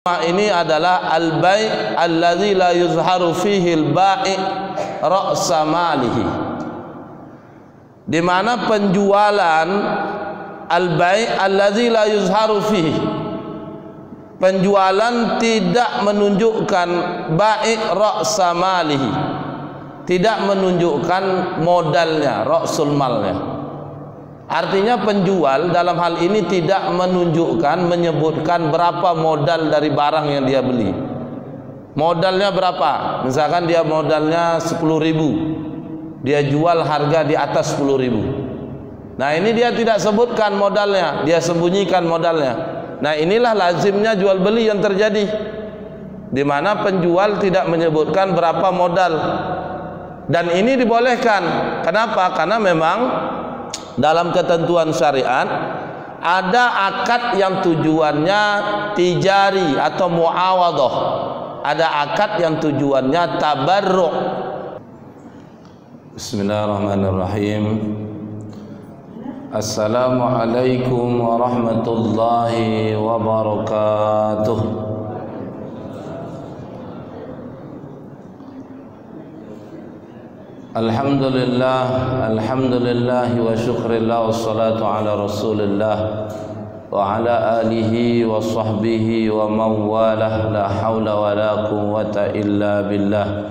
Ini adalah al-bai' alladzi la yuzharu fihi al-bai' ra'sa malihi, di mana penjualan al-bai' alladzi la yuzharu fihi, penjualan tidak menunjukkan bai' ra'sa malihi, tidak menunjukkan modalnya, ra'sul malnya. Artinya penjual dalam hal ini tidak menunjukkan, menyebutkan berapa modal dari barang yang dia beli. Modalnya berapa? Misalkan dia modalnya 10.000, dia jual harga di atas 10.000. Nah ini dia tidak sebutkan modalnya, dia sembunyikan modalnya. Nah inilah lazimnya jual beli yang terjadi, di mana penjual tidak menyebutkan berapa modal. Dan ini dibolehkan. Kenapa? Karena memang dalam ketentuan syariat ada akad yang tujuannya tijari atau muawadhah, ada akad yang tujuannya tabarruk. Bismillahirrahmanirrahim. Assalamualaikum warahmatullahi wabarakatuh. Alhamdulillah, alhamdulillah wa syukrillah, wassalatu ala rasulillah wa ala alihi wa sahbihi wa mawalah, la hawla wa la quwwata illa billah.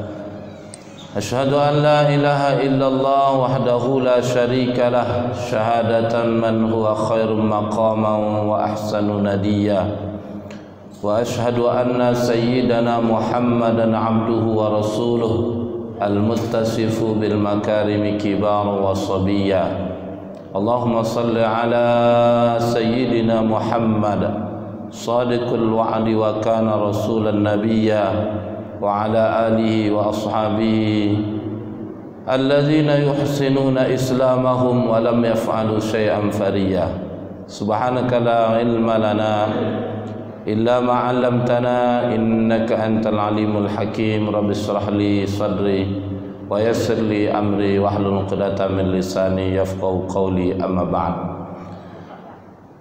Ashhadu an la ilaha illallah wahdahu la syarika lah, syahadatan man huwa khairum maqaman wa ahsanu nadiyya. Wa ashhadu anna sayyidana Muhammadan abduhu wa rasuluh, al-muttasifu bil makarimi kibar wa sabiyya. Allahumma salli ala sayyidina Muhammad sadiqul wa'di wa kana rasulan nabiyya, wa ala alihi wa ashabihi alladzina yuhsinuna islamahum wa lam yaf'alu syai'an fariyya. Subhanaka la ilma lana illa ma 'allamtana innaka antal alimul hakim. Rabbi shrah li sadri wa yassir li amri wahlul 'uqdatam min lisani yafqahu qawli, amma ba'd.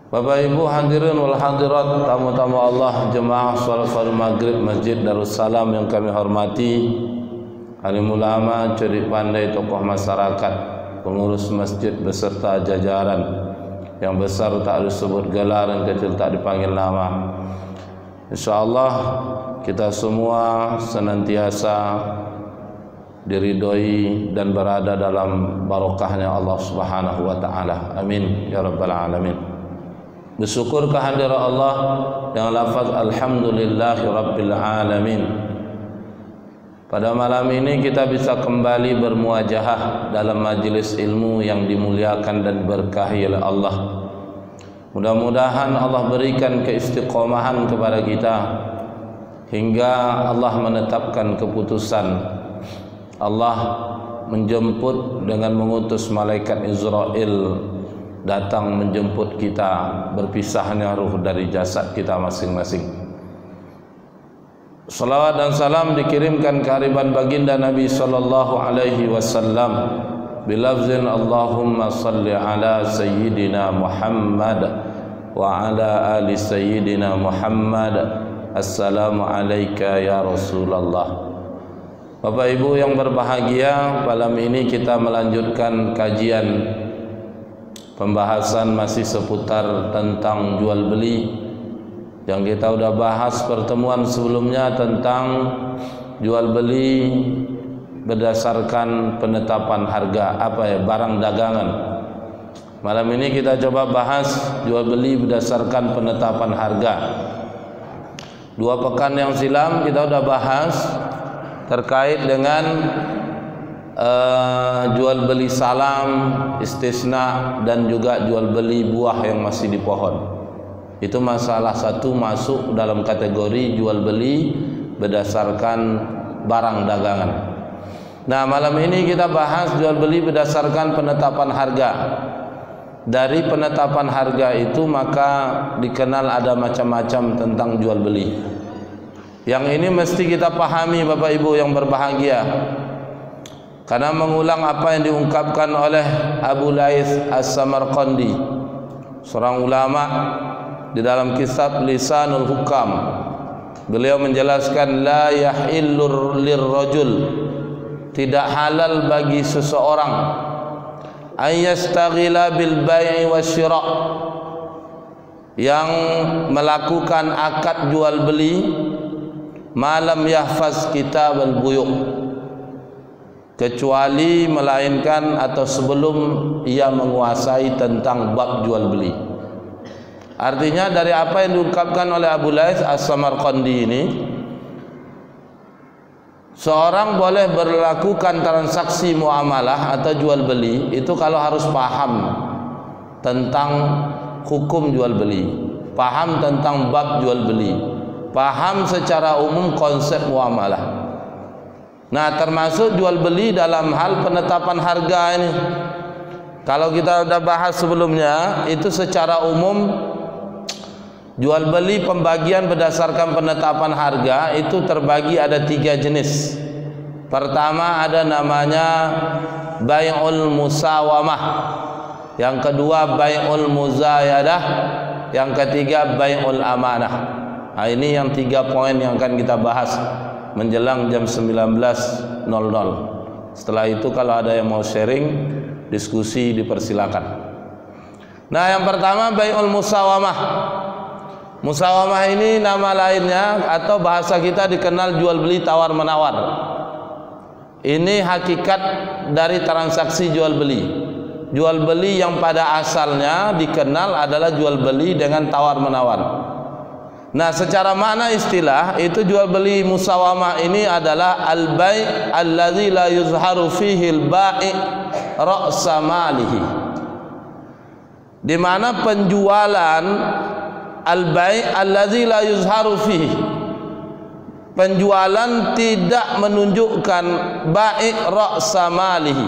Bapak Ibu hadirin wal hadirat, tamu-tamu Allah, jemaah salat fardu maghrib Masjid Darussalam yang kami hormati, alim ulama, cerdik pandai, tokoh masyarakat, pengurus masjid beserta jajaran, yang besar tak disebut gelar, yang kecil tak dipanggil nama. InsyaAllah kita semua senantiasa diridhoi dan berada dalam barokahnya Allah Subhanahu wa ta'ala. Amin ya rabbal alamin. Bersyukur kehadirat Allah dengan lafaz alhamdulillahi rabbil alamin. Pada malam ini kita bisa kembali bermuajahah dalam majlis ilmu yang dimuliakan dan berkahi oleh Allah. Mudah-mudahan Allah berikan keistiqomahan kepada kita hingga Allah menetapkan keputusan. Allah menjemput dengan mengutus malaikat Israel datang menjemput kita, berpisahnya ruh dari jasad kita masing-masing. Salawat dan salam dikirimkan ke hariban baginda Nabi sallallahu alaihi wasallam bilafzin Allahumma salli ala sayyidina Muhammad wa ala ali sayyidina Muhammad. Assalamu alayka ya Rasulullah. Bapak Ibu yang berbahagia, malam ini kita melanjutkan kajian pembahasan masih seputar tentang jual beli, yang kita sudah bahas pertemuan sebelumnya tentang jual beli berdasarkan penetapan harga, barang dagangan. Malam ini kita coba bahas jual beli berdasarkan penetapan harga. 2 pekan yang silam kita sudah bahas terkait dengan jual beli salam, istisna, dan juga jual beli buah yang masih di pohon. Itu masalah satu masuk dalam kategori jual beli berdasarkan barang dagangan. Nah malam ini kita bahas jual beli berdasarkan penetapan harga. Dari penetapan harga itu maka dikenal ada macam-macam tentang jual beli. Yang ini mesti kita pahami Bapak Ibu yang berbahagia, karena mengulang apa yang diungkapkan oleh Abu Laits As-Samarqandi, seorang ulama di dalam kitab Lisanul Hukam. Beliau menjelaskan la yahillur lirrajul, tidak halal bagi seseorang ayastaghila bil bai'i wasyira', yang melakukan akad jual beli malam yahfaz kitab al-buyu', kecuali melainkan atau sebelum ia menguasai tentang bab jual beli. Artinya dari apa yang diungkapkan oleh Abu Laits As-Samarqandi ini, seorang boleh melakukan transaksi muamalah atau jual beli itu kalau harus paham tentang hukum jual beli, paham tentang bab jual beli, paham secara umum konsep muamalah. Nah, termasuk jual beli dalam hal penetapan harga ini. Kalau kita sudah bahas sebelumnya, itu secara umum jual beli pembagian berdasarkan penetapan harga itu terbagi ada 3 jenis. Pertama ada namanya bai'ul musawamah, yang kedua bai'ul muzayadah, yang ketiga bai'ul amanah. Nah, ini yang 3 poin yang akan kita bahas menjelang jam 19.00. Setelah itu kalau ada yang mau sharing, diskusi, dipersilakan. Nah, yang pertama bai'ul musawamah. Musawamah ini nama lainnya atau bahasa kita dikenal jual beli tawar menawar. Ini hakikat dari transaksi jual beli. Jual beli yang pada asalnya dikenal adalah jual beli dengan tawar menawar. Nah, secara makna istilah itu jual beli musawamah ini adalah al-bai' allazi la yuzharu fihi al-bai' ra'sa malihi, di mana penjualan al-bai' allazi la yuzharu fihi, penjualan tidak menunjukkan bai' ra'sa malihi,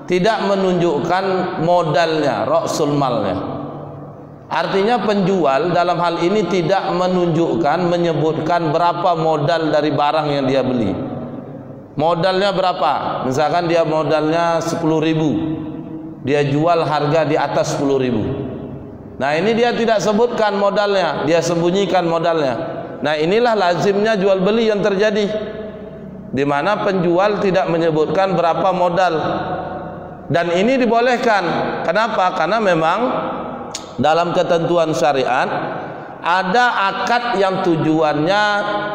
tidak menunjukkan modalnya, ra'sul malnya. Artinya penjual dalam hal ini tidak menunjukkan, menyebutkan berapa modal dari barang yang dia beli. Modalnya berapa? Misalkan dia modalnya 10.000, dia jual harga di atas 10.000. Nah, ini dia tidak sebutkan modalnya, dia sembunyikan modalnya. Nah, inilah lazimnya jual beli yang terjadi, di mana penjual tidak menyebutkan berapa modal. Dan ini dibolehkan. Kenapa? Karena memang dalam ketentuan syariat ada akad yang tujuannya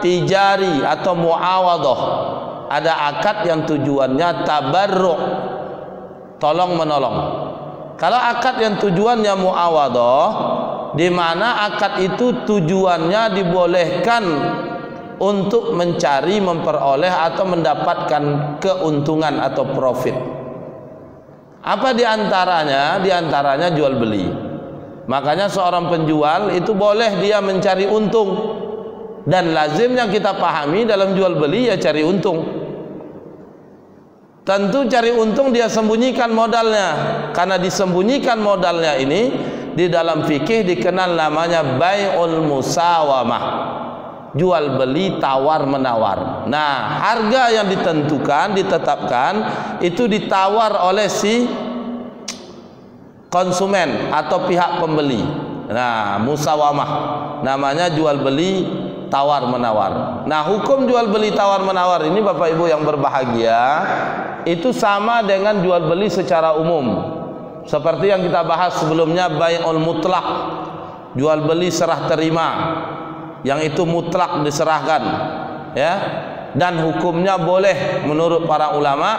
tijari atau muawadhah, ada akad yang tujuannya tabarruk, tolong menolong. Kalau akad yang tujuannya muawadhah, di mana akad itu tujuannya dibolehkan untuk mencari, memperoleh atau mendapatkan keuntungan atau profit. Apa diantaranya? Diantaranya jual beli. Makanya seorang penjual itu boleh dia mencari untung, dan lazimnya kita pahami dalam jual beli ya cari untung. Tentu cari untung dia sembunyikan modalnya, karena disembunyikan modalnya ini di dalam fikih dikenal namanya bai'ul musawamah, jual beli tawar menawar. Nah, harga yang ditentukan, ditetapkan itu ditawar oleh si konsumen atau pihak pembeli. Nah, musawamah namanya jual beli tawar menawar. Nah, hukum jual beli tawar menawar ini Bapak Ibu yang berbahagia itu sama dengan jual beli secara umum. Seperti yang kita bahas sebelumnya bai'ul mutlak, jual beli serah terima, yang itu mutlak diserahkan, ya. Dan hukumnya boleh menurut para ulama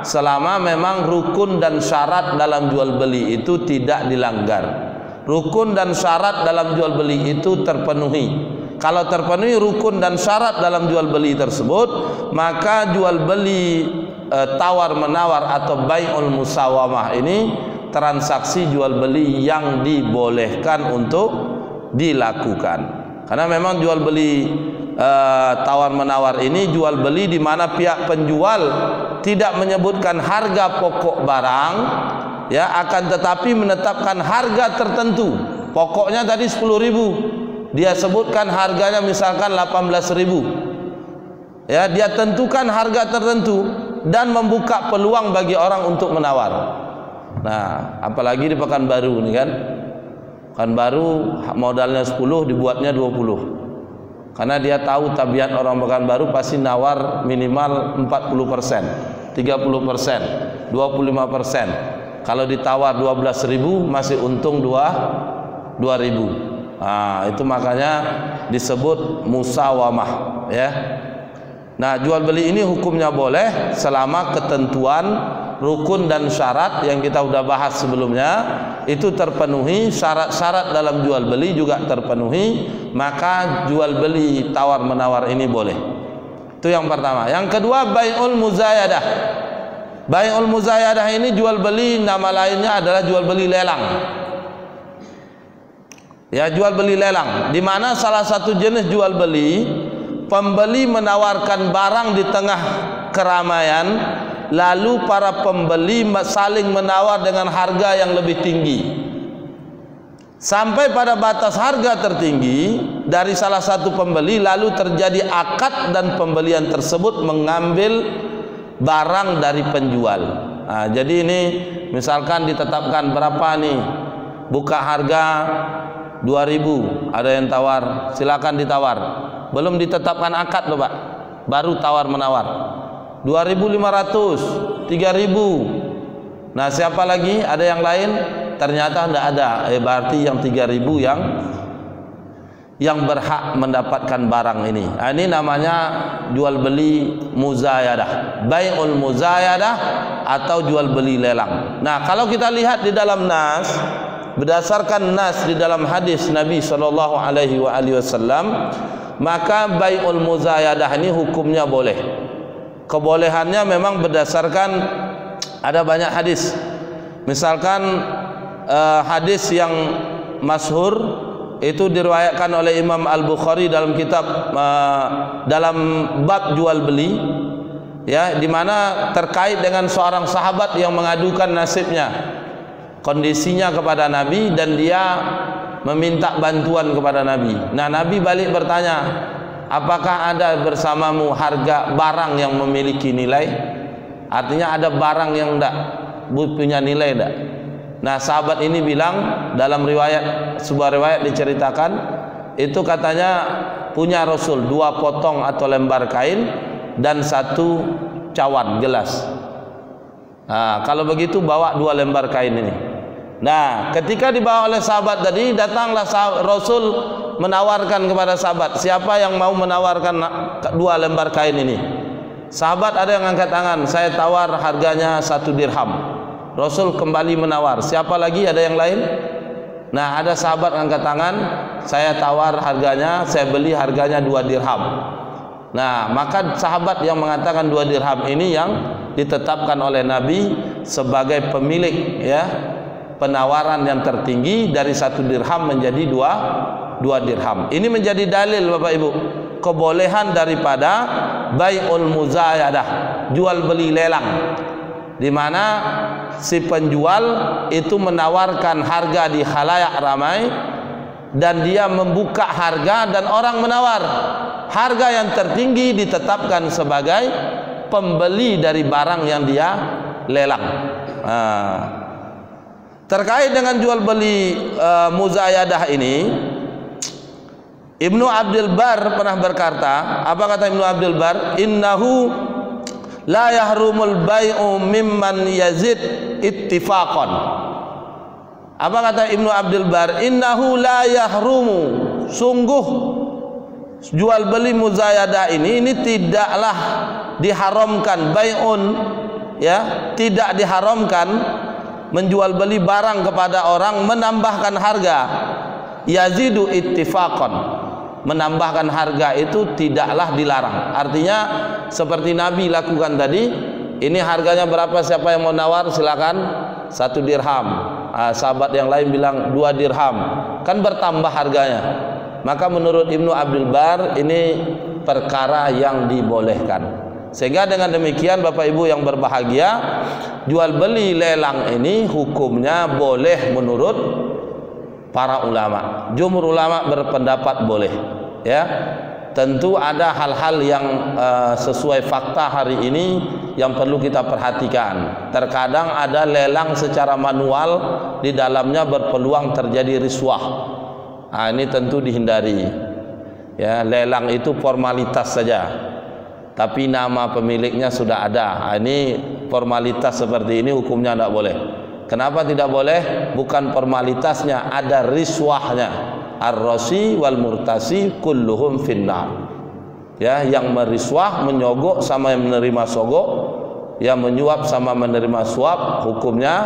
selama memang rukun dan syarat dalam jual beli itu tidak dilanggar. Rukun dan syarat dalam jual beli itu terpenuhi. Kalau terpenuhi rukun dan syarat dalam jual beli tersebut, maka jual beli tawar menawar atau bai'ul musawamah ini transaksi jual beli yang dibolehkan untuk dilakukan. Karena memang jual beli tawar menawar ini jual beli di mana pihak penjual tidak menyebutkan harga pokok barang, ya, akan tetapi menetapkan harga tertentu. Pokoknya tadi 10.000, dia sebutkan harganya misalkan 18.000, ya, dia tentukan harga tertentu dan membuka peluang bagi orang untuk menawar. Nah, apalagi di Pekanbaru ini kan, Pekanbaru modalnya 10 dibuatnya 20. Karena dia tahu tabiat orang Pekanbaru pasti nawar minimal 40%, 30%, 25%. Kalau ditawar 12.000 masih untung 2.000. Nah, itu makanya disebut musawamah, ya. Nah, jual beli ini hukumnya boleh selama ketentuan rukun dan syarat yang kita sudah bahas sebelumnya itu terpenuhi, syarat-syarat dalam jual beli juga terpenuhi, maka jual beli tawar menawar ini boleh. Itu yang pertama. Yang kedua, bai'ul muzayadah. Bai'ul muzayadah ini jual beli, nama lainnya adalah jual beli lelang. Ya, jual beli lelang, di mana salah satu jenis jual beli, pembeli menawarkan barang di tengah keramaian, lalu para pembeli saling menawar dengan harga yang lebih tinggi. Sampai pada batas harga tertinggi dari salah satu pembeli, lalu terjadi akad dan pembelian tersebut mengambil barang dari penjual. Nah, jadi ini misalkan ditetapkan berapa nih, buka harga 2.000, ada yang tawar, silakan ditawar. Belum ditetapkan akad loh Pak, baru tawar menawar 2.500, 3.000. Nah, siapa lagi? Ada yang lain? Ternyata tidak ada. Berarti yang 3.000 yang berhak mendapatkan barang ini. Nah, ini namanya jual beli muzayadah, bai'ul muzayadah atau jual beli lelang. Nah, kalau kita lihat di dalam nas, berdasarkan nas di dalam hadis Nabi SAW, maka bai'ul muzayadah ini hukumnya boleh. Kebolehannya memang berdasarkan ada banyak hadis. Misalkan hadis yang masyhur itu diriwayatkan oleh Imam Al-Bukhari dalam kitab dalam bab jual beli, ya, di mana terkait dengan seorang sahabat yang mengadukan nasibnya, kondisinya kepada Nabi, dan dia meminta bantuan kepada Nabi. Nah, Nabi balik bertanya, apakah ada bersamamu harga barang yang memiliki nilai? Artinya ada barang yang tidak punya nilai tidak? Nah, sahabat ini bilang, dalam sebuah riwayat diceritakan, itu katanya punya Rasul 2 potong atau lembar kain dan 1 cawan gelas. Nah, kalau begitu bawa 2 lembar kain ini. Nah, ketika dibawa oleh sahabat tadi, datanglah Rasul menawarkan kepada sahabat, siapa yang mau menawarkan 2 lembar kain ini? Sahabat ada yang angkat tangan, saya tawar harganya 1 dirham. Rasul kembali menawar, siapa lagi? Ada yang lain? Nah, ada sahabat angkat tangan, saya tawar harganya, saya beli harganya 2 dirham. Nah, maka sahabat yang mengatakan 2 dirham ini yang ditetapkan oleh Nabi sebagai pemilik, ya, penawaran yang tertinggi, dari 1 dirham menjadi 2 dirham. Ini menjadi dalil Bapak Ibu kebolehan daripada bai'ul muzayadah, jual beli lelang, di mana si penjual itu menawarkan harga di khalayak ramai dan dia membuka harga dan orang menawar. Harga yang tertinggi ditetapkan sebagai pembeli dari barang yang dia lelang. Terkait dengan jual beli muzayadah ini, Ibnu Abdul Bar pernah berkata, apa kata Ibnu Abdul Bar? Innahu la yahrumul bai'u mimman yazid ittifaqan. Apa kata Ibnu Abdul Bar? Innahu la yahrumu, sungguh jual beli muzayadah ini tidaklah diharamkan, bai'un, ya, tidak diharamkan menjual beli barang kepada orang menambahkan harga, yazidu ittifaqan, menambahkan harga itu tidaklah dilarang. Artinya seperti Nabi lakukan tadi, ini harganya berapa, siapa yang mau nawar silakan 1 dirham. Sahabat yang lain bilang 2 dirham, kan bertambah harganya. Maka menurut Ibnu Abdul Bar ini perkara yang dibolehkan. Sehingga dengan demikian Bapak Ibu yang berbahagia, jual beli lelang ini hukumnya boleh menurut para ulama. Jumhur ulama berpendapat boleh, ya. Tentu ada hal-hal yang sesuai fakta hari ini yang perlu kita perhatikan. Terkadang ada lelang secara manual, di dalamnya berpeluang terjadi riswah. Ini tentu dihindari, Ya, lelang itu formalitas saja, tapi nama pemiliknya sudah ada. Ini formalitas seperti ini hukumnya tidak boleh. Kenapa tidak boleh? Bukan formalitasnya, ada riswahnya. Ar-rasi wal murtasi kulluhum finnar. Ya, yang meriswah, menyogok sama yang menerima sogok, yang menyuap sama menerima suap, hukumnya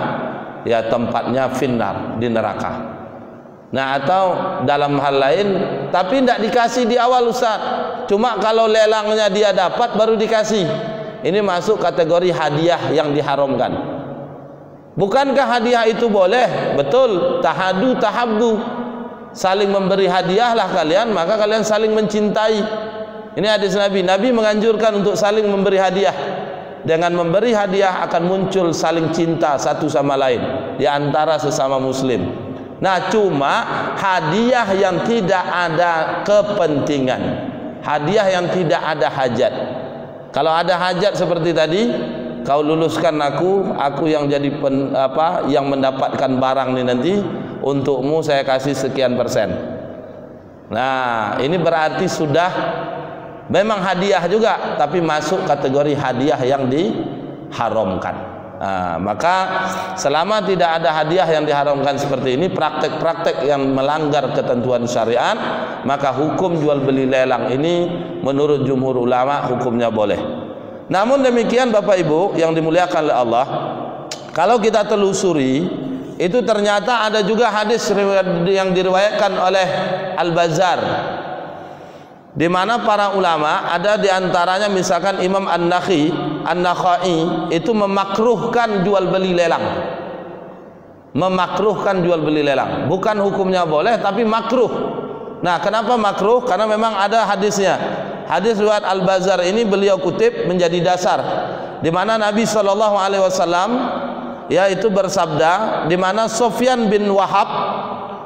ya tempatnya finnar, di neraka. Nah, atau dalam hal lain, tapi tidak dikasih di awal Ustaz, cuma kalau lelangnya dia dapat baru dikasih. Ini masuk kategori hadiah yang diharamkan. Bukankah hadiah itu boleh? Betul, tahadu tahabbu, saling memberi hadiahlah kalian, maka kalian saling mencintai. Ini hadis Nabi. Nabi menganjurkan untuk saling memberi hadiah. Dengan memberi hadiah akan muncul saling cinta satu sama lain di antara sesama muslim. Nah, cuma hadiah yang tidak ada kepentingan, hadiah yang tidak ada hajat. Kalau ada hajat seperti tadi, kau luluskan aku yang jadi yang mendapatkan barang ini nanti, untukmu saya kasih sekian persen. Nah, ini berarti sudah memang hadiah juga, tapi masuk kategori hadiah yang diharamkan. Nah, maka selama tidak ada hadiah yang diharamkan seperti ini, praktek-praktek yang melanggar ketentuan syariat, maka hukum jual beli lelang ini menurut jumhur ulama hukumnya boleh. Namun demikian Bapak Ibu yang dimuliakan oleh Allah, kalau kita telusuri, itu ternyata ada juga hadis yang diriwayatkan oleh Al-Bazzar, di mana para ulama ada di antaranya misalkan Imam An-Nakhai itu memakruhkan jual beli lelang. Memakruhkan jual beli lelang. Bukan hukumnya boleh tapi makruh. Nah, kenapa makruh? Karena memang ada hadisnya. Hadis riwayat Al-Bazzar ini beliau kutip menjadi dasar, di mana Nabi SAW yaitu bersabda, di mana Sufyan bin Wahab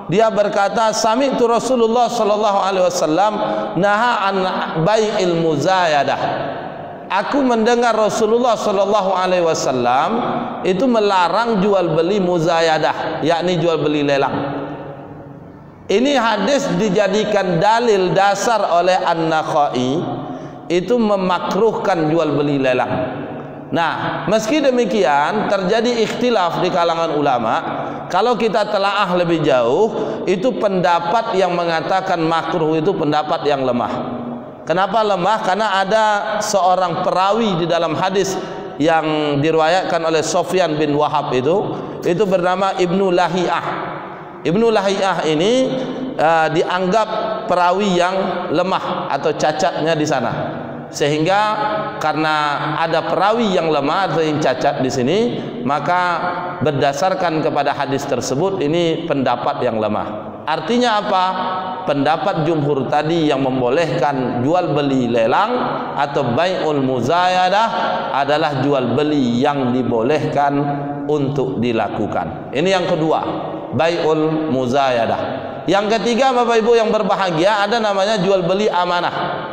dia berkata, sami'tu Rasulullah sallallahu alaihi wasallam naha an bai'il muzayadah. Aku mendengar Rasulullah sallallahu alaihi wasallam itu melarang jual beli muzayadah, yakni jual beli lelang. Ini hadis dijadikan dalil dasar oleh An-Nakhai, itu memakruhkan jual beli lelang. Nah, meski demikian terjadi ikhtilaf di kalangan ulama. Kalau kita telaah lebih jauh, itu pendapat yang mengatakan makruh itu pendapat yang lemah. Kenapa lemah? Karena ada seorang perawi di dalam hadis yang diriwayatkan oleh Sufyan bin Wahab itu bernama Ibnu Lahiyah. Ibnu Lahiyah ini dianggap perawi yang lemah atau cacatnya di sana. Sehingga karena ada perawi yang lemah atau yang cacat di sini, maka berdasarkan kepada hadis tersebut ini pendapat yang lemah. Artinya apa? Pendapat jumhur tadi yang membolehkan jual beli lelang atau bai'ul muzayadah adalah jual beli yang dibolehkan untuk dilakukan. Ini yang kedua, bai'ul muzayadah. Yang ketiga Bapak Ibu yang berbahagia, ada namanya jual beli amanah.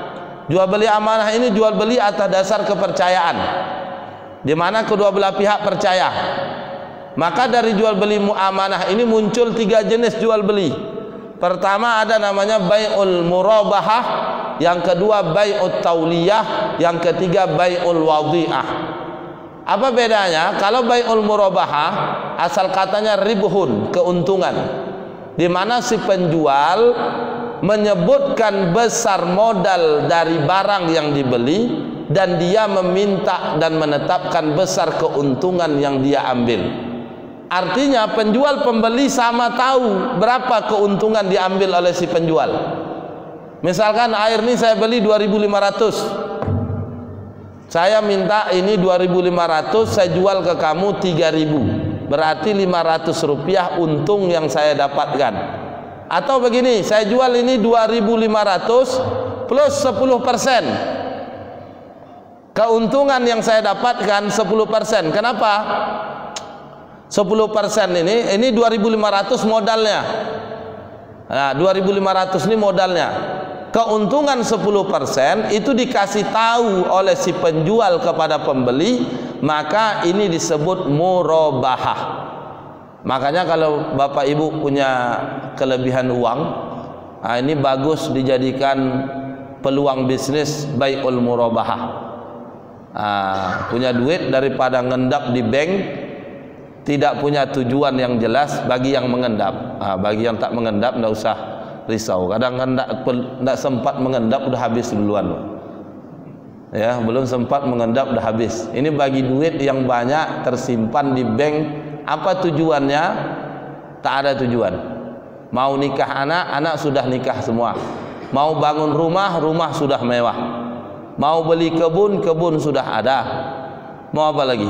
Jual beli amanah ini jual beli atas dasar kepercayaan, di mana kedua belah pihak percaya. Maka dari jual beli muamanah ini muncul 3 jenis jual beli. Pertama ada namanya bai'ul murabahah, yang kedua bai'ut tauliyah, yang ketiga bai'ul wadhi'ah. Apa bedanya? Kalau bai'ul murabahah asal katanya ribhun, keuntungan, di mana si penjual menyebutkan besar modal dari barang yang dibeli dan dia meminta dan menetapkan besar keuntungan yang dia ambil. Artinya penjual pembeli sama tahu berapa keuntungan diambil oleh si penjual. Misalkan air ini saya beli 2.500, saya minta ini 2.500, saya jual ke kamu 3.000, berarti 500 rupiah untung yang saya dapatkan. Atau begini, saya jual ini 2.500 plus 10%. Keuntungan yang saya dapatkan 10%. Kenapa? 10% ini 2.500 modalnya. Nah, 2.500 ini modalnya. Keuntungan 10% itu dikasih tahu oleh si penjual kepada pembeli, maka ini disebut murabahah. Makanya kalau Bapak Ibu punya kelebihan uang, Ini bagus dijadikan peluang bisnis bai'ul murabahah. Punya duit daripada ngendap di bank, tidak punya tujuan yang jelas bagi yang mengendap. Bagi yang tak mengendap tidak usah risau. Kadang kan tidak sempat mengendap udah habis duluan. Ya, belum sempat mengendap udah habis. Ini bagi duit yang banyak tersimpan di bank. Apa tujuannya? Tak ada tujuan. Mau nikah anak, anak sudah nikah semua. Mau bangun rumah, rumah sudah mewah. Mau beli kebun, kebun sudah ada. Mau apa lagi?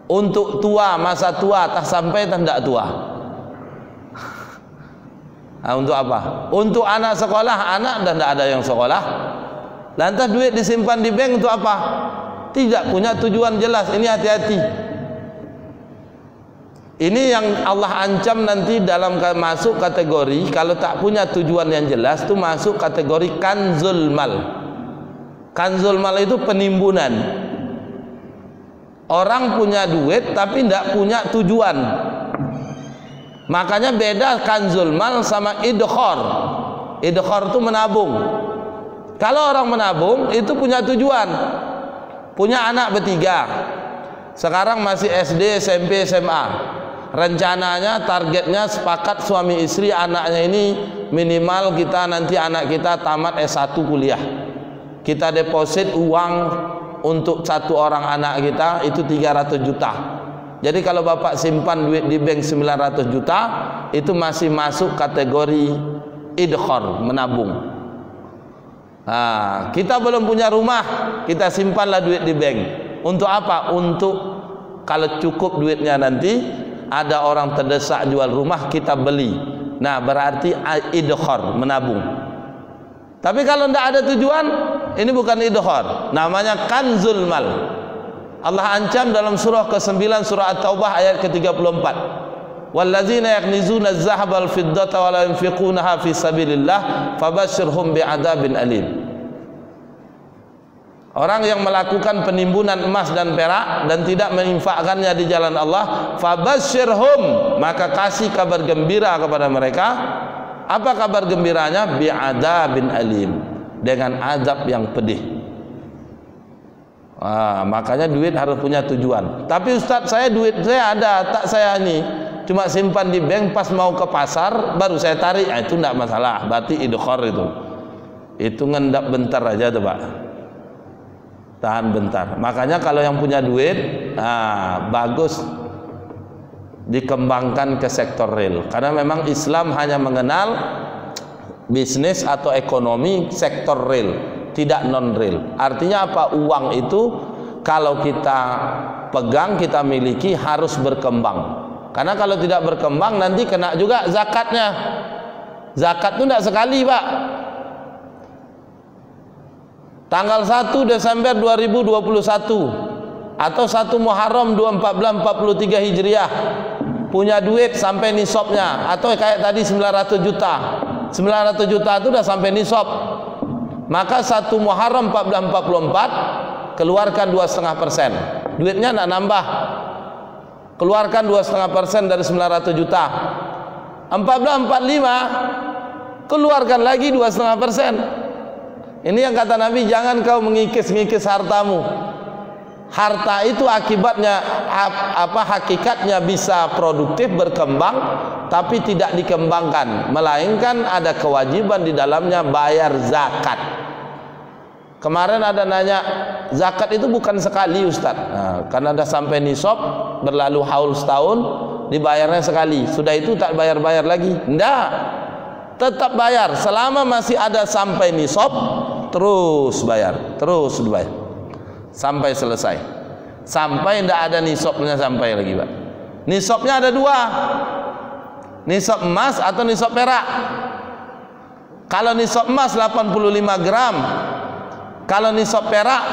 Untuk tua, masa tua tak sampai tak tidak tua. Untuk apa? Untuk anak sekolah, anak dan tidak ada yang sekolah. Lantas duit disimpan di bank untuk apa? Tidak punya tujuan jelas. Ini hati-hati. Ini yang Allah ancam nanti dalam masuk kategori, kalau tak punya tujuan yang jelas itu masuk kategori kanzul mal. Kanzul mal itu penimbunan. Orang punya duit tapi tidak punya tujuan. Makanya beda kanzul mal sama idkhar. Idkhar itu menabung. Kalau orang menabung itu punya tujuan. Punya anak bertiga. Sekarang masih SD, SMP, SMA. Rencananya, targetnya sepakat suami istri anaknya ini minimal kita nanti anak kita tamat S1 kuliah. Kita deposit uang untuk satu orang anak kita itu 300 juta. Jadi kalau bapak simpan duit di bank 900 juta itu masih masuk kategori idkhar, menabung. Kita belum punya rumah, kita simpanlah duit di bank. Untuk apa? Untuk kalau cukup duitnya nanti ada orang terdesak jual rumah, kita beli. Nah, berarti idkhar, menabung. Tapi kalau tidak ada tujuan, ini bukan idkhar, namanya kanzul mal. Allah ancam dalam surah ke-9 surah At-Taubah ayat ke-34. Wallazina yaknizuna az-zahaba wal-fiddata wa la yunfiqunaha fi sabilillah fabashshirhum bi'adzabin alim. Orang yang melakukan penimbunan emas dan perak dan tidak menginfakkannya di jalan Allah, fabashshirhum, maka kasih kabar gembira kepada mereka. Apa kabar gembiranya? Bi'adzabin alim, dengan azab yang pedih. Makanya duit harus punya tujuan. Tapi Ustaz, saya duit saya ada, tak saya ini cuma simpan di bank, pas mau ke pasar baru saya tarik. Itu tidak masalah, berarti idkhar itu ngendap bentar aja tuh Pak, tahan bentar. Makanya kalau yang punya duit bagus dikembangkan ke sektor real, karena memang Islam hanya mengenal bisnis atau ekonomi sektor real, tidak non real. Artinya apa? Uang itu kalau kita pegang, kita miliki, harus berkembang. Karena kalau tidak berkembang nanti kena juga zakatnya. Zakat itu tidak sekali Pak. Tanggal 1 Desember 2021 atau 1 Muharram 1443 Hijriah punya duit sampai nisabnya, atau kayak tadi 900 juta. 900 juta itu sudah sampai nisab. Maka 1 Muharram 1444 keluarkan 2,5%. Duitnya tidak nambah. Keluarkan 2,5% dari 900 juta. 1445 keluarkan lagi 2,5%. Ini yang kata Nabi, jangan kau mengikis-ngikis hartamu. Harta itu akibatnya hakikatnya bisa produktif, berkembang, tapi tidak dikembangkan, melainkan ada kewajiban di dalamnya bayar zakat. Kemarin ada nanya, zakat itu bukan sekali Ustaz. Karena ada sampai nisab, berlalu haul setahun, dibayarnya sekali. Sudah itu tak bayar-bayar lagi. Tidak, tetap bayar. Selama masih ada sampai nisab, terus bayar, terus dibayar sampai selesai. Sampai tidak ada nisabnya sampai lagi Pak. Nisabnya ada dua, nisab emas atau nisab perak. Kalau nisab emas 85 gram, kalau nisab perak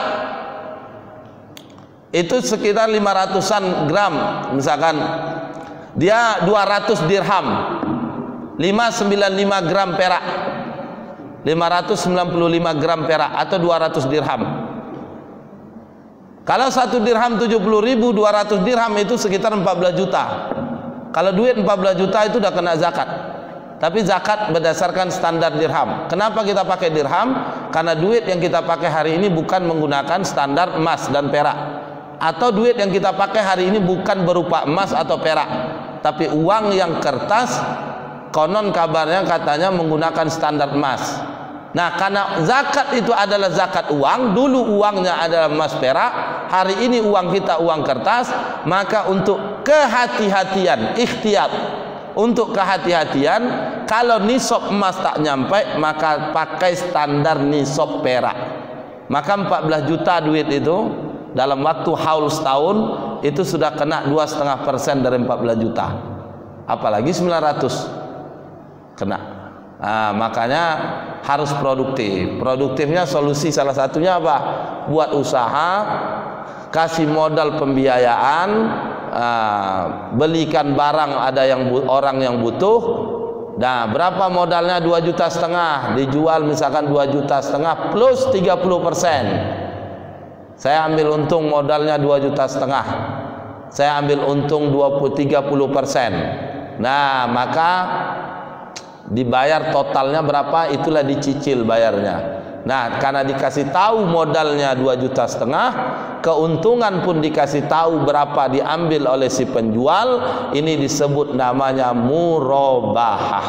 itu sekitar 500-an gram. Misalkan dia 200 dirham, 595 gram perak, 595 gram perak atau 200 dirham. Kalau 1 dirham 70.000, 200 dirham itu sekitar 14 juta. Kalau duit 14 juta itu udah kena zakat. Tapi zakat berdasarkan standar dirham. Kenapa kita pakai dirham? Karena duit yang kita pakai hari ini bukan menggunakan standar emas dan perak. Atau duit yang kita pakai hari ini bukan berupa emas atau perak, tapi uang yang kertas, konon kabarnya katanya menggunakan standar emas. Nah, karena zakat itu adalah zakat uang, dulu uangnya adalah emas perak, hari ini uang kita uang kertas, maka untuk kehati-hatian, ikhtiyat, untuk kehati-hatian, kalau nisab emas tak nyampe, maka pakai standar nisab perak. Maka 14 juta duit itu dalam waktu haul setahun itu sudah kena 2,5% dari 14 juta. Apalagi 900 kena. Nah, makanya harus produktif. Produktifnya solusi salah satunya apa? Buat usaha, kasih modal pembiayaan, belikan barang ada yang orang yang butuh. Nah, berapa modalnya? 2,5 juta, dijual misalkan 2,5 juta plus 30%. Saya ambil untung modalnya 2,5 juta, saya ambil untung 30%. Nah, maka dibayar totalnya berapa, itulah dicicil bayarnya. Nah, karena dikasih tahu modalnya 2,5 juta, keuntungan pun dikasih tahu berapa diambil oleh si penjual, ini disebut namanya murabahah,